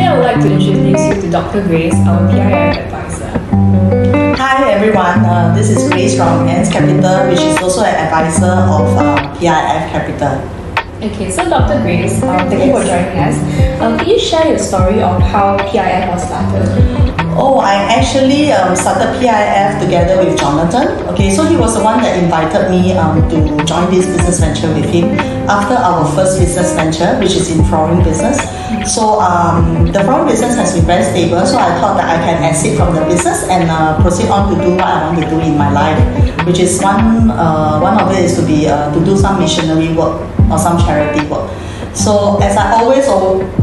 I would like to introduce you to Dr. Grace, our PIF advisor. Hi everyone, this is Grace from PIF Capital, which is also an advisor of PIF Capital. Okay, so Dr. Grace, thank you for joining us. Can you share your story of how PIF was started? Oh, I actually started PIF together with Jonathan. Okay, so he was the one that invited me to join this business venture with him after our first business venture, which is in flooring business. So the flooring business has been very stable, so I thought that I can exit from the business and proceed on to do what I want to do in my life, which is one of it is to do some missionary work or some charity work. So as I always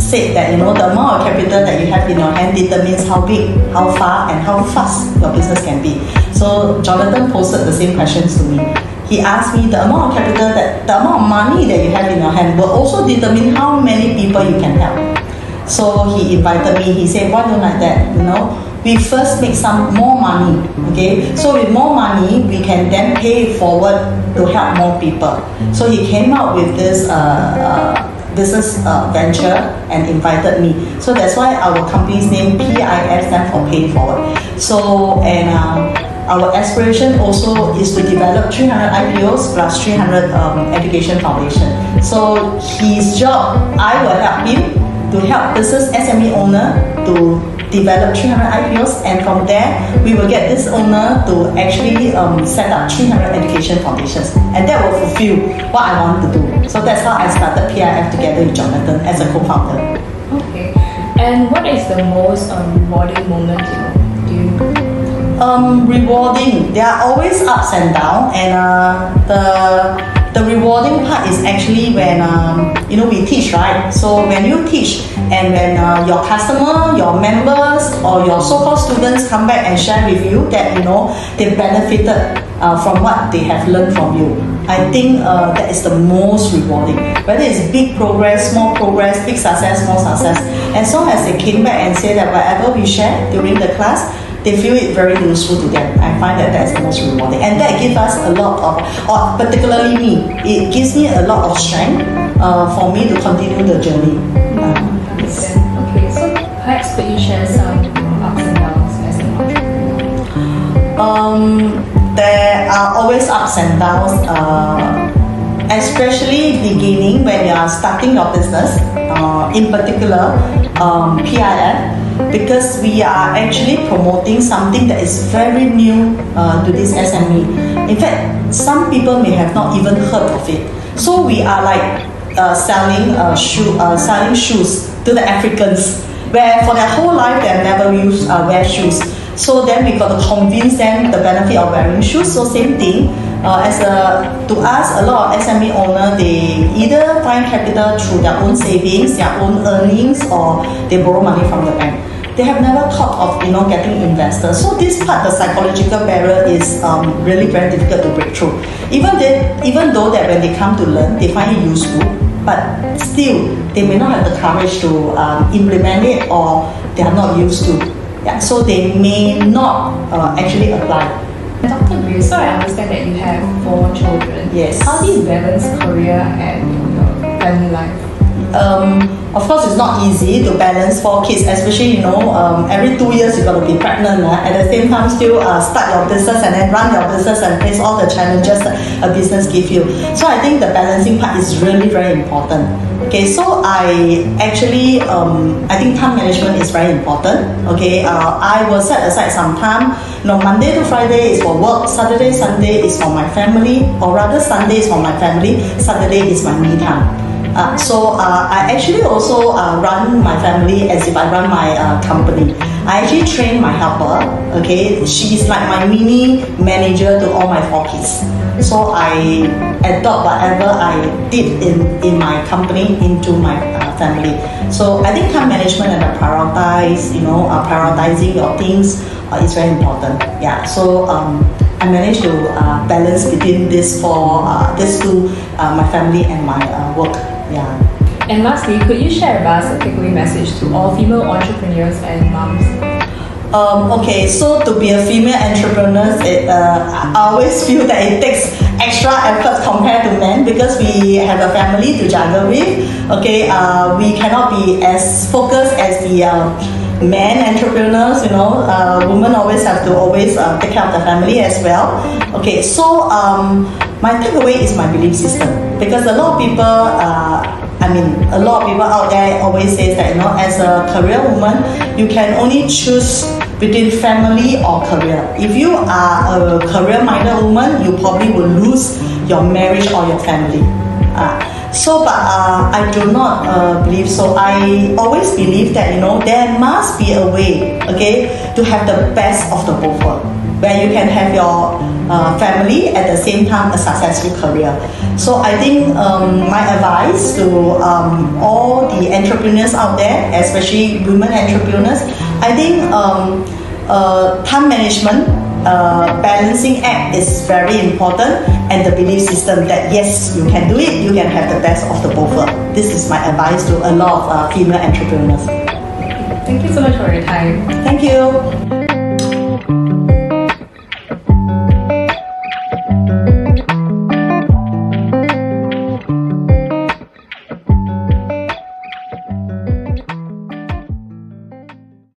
said that, the amount of capital that you have in your hand determines how big, how far and how fast your business can be. So Jonathan posted the same questions to me. He asked me the amount of capital, the amount of money that you have in your hand will also determine how many people you can help. So he invited me, he said, why don't like that, we first make some more money, okay? So with more money, we can then pay it forward to help more people. So he came out with this business venture and invited me. So that's why our company's name PIF stands for Pay Forward. So, and our aspiration also is to develop 300 IPOs plus 300 education foundation. So his job, I will help him to help business SME owner to develop 300 IPOs, and from there we will get this owner to actually set up 300 education foundations, and that will fulfill what I want to do. So that's how I started PIF together with Jonathan as a co-founder. Okay, and what is the most rewarding moment rewarding, there are always ups and downs, and the rewarding part is actually when we teach, right? So when you teach and when your customer, your members or your so-called students come back and share with you that they benefited from what they have learned from you, I think that is the most rewarding. Whether it's big progress, small progress, big success, small success, as long as they came back and say that whatever we share during the class, they feel it very useful to them. I find that that's the most rewarding, and that gives us a lot of, or particularly me, it gives me a lot of strength for me to continue the journey. Yes. Okay, so perhaps could you share some ups and downs as an entrepreneur? There are always ups and downs, especially beginning when you are starting your business, in particular PIF, because we are actually promoting something that is very new to this SME. In fact, some people may have not even heard of it. So we are like selling shoes to the Africans, where for their whole life they have never used wear shoes. So then we got to convince them the benefit of wearing shoes. So same thing, to us, a lot of SME owners, they either find capital through their own savings, their own earnings, or they borrow money from the bank. They have never thought of getting investors. So this part, the psychological barrier is really very difficult to break through. Even though that when they come to learn, they find it useful, but still they may not have the courage to implement it, or they are not used to. Yeah, so they may not actually apply. Dr. Grace, so I understand that you have 4 children. Yes. How do you balance career and your family life? Of course, it's not easy to balance 4 kids, especially every 2 years you got to be pregnant. At the same time, still start your business and then run your business and face all the challenges that a business gives you. So I think the balancing part is really very important. Okay, so I actually I think time management is very important. Okay, I will set aside some time. Monday to Friday is for work, Saturday, Sunday is for my family, or rather Sunday is for my family, Saturday is my me time. So I actually also run my family as if I run my company. I actually train my helper. Okay, she is like my mini manager to all my 4 kids. So I adopt whatever I did in my company into my family. So I think time management and prioritizing your things is very important. Yeah. So I managed to balance between these 2, my family and my work. Yeah. And lastly, could you share with us a takeaway message to all female entrepreneurs and moms? Okay, so to be a female entrepreneur, I always feel that it takes extra effort compared to men because we have a family to juggle with. Okay, we cannot be as focused as the men entrepreneurs. Women always have to take care of the family as well. Okay, so my takeaway is my belief system, because a lot of people out there always say that as a career woman, you can only choose between family or career. If you are a career-minded woman, you probably will lose your marriage or your family. But I do not believe so. I always believe that there must be a way, okay, to have the best of the both worlds, where you can have your family at the same time a successful career. So I think my advice to all the entrepreneurs out there, especially women entrepreneurs, I think time management, balancing act is very important, and the belief system that yes, you can do it, you can have the best of the both worlds. This is my advice to a lot of female entrepreneurs. Thank you so much for your time. Thank you.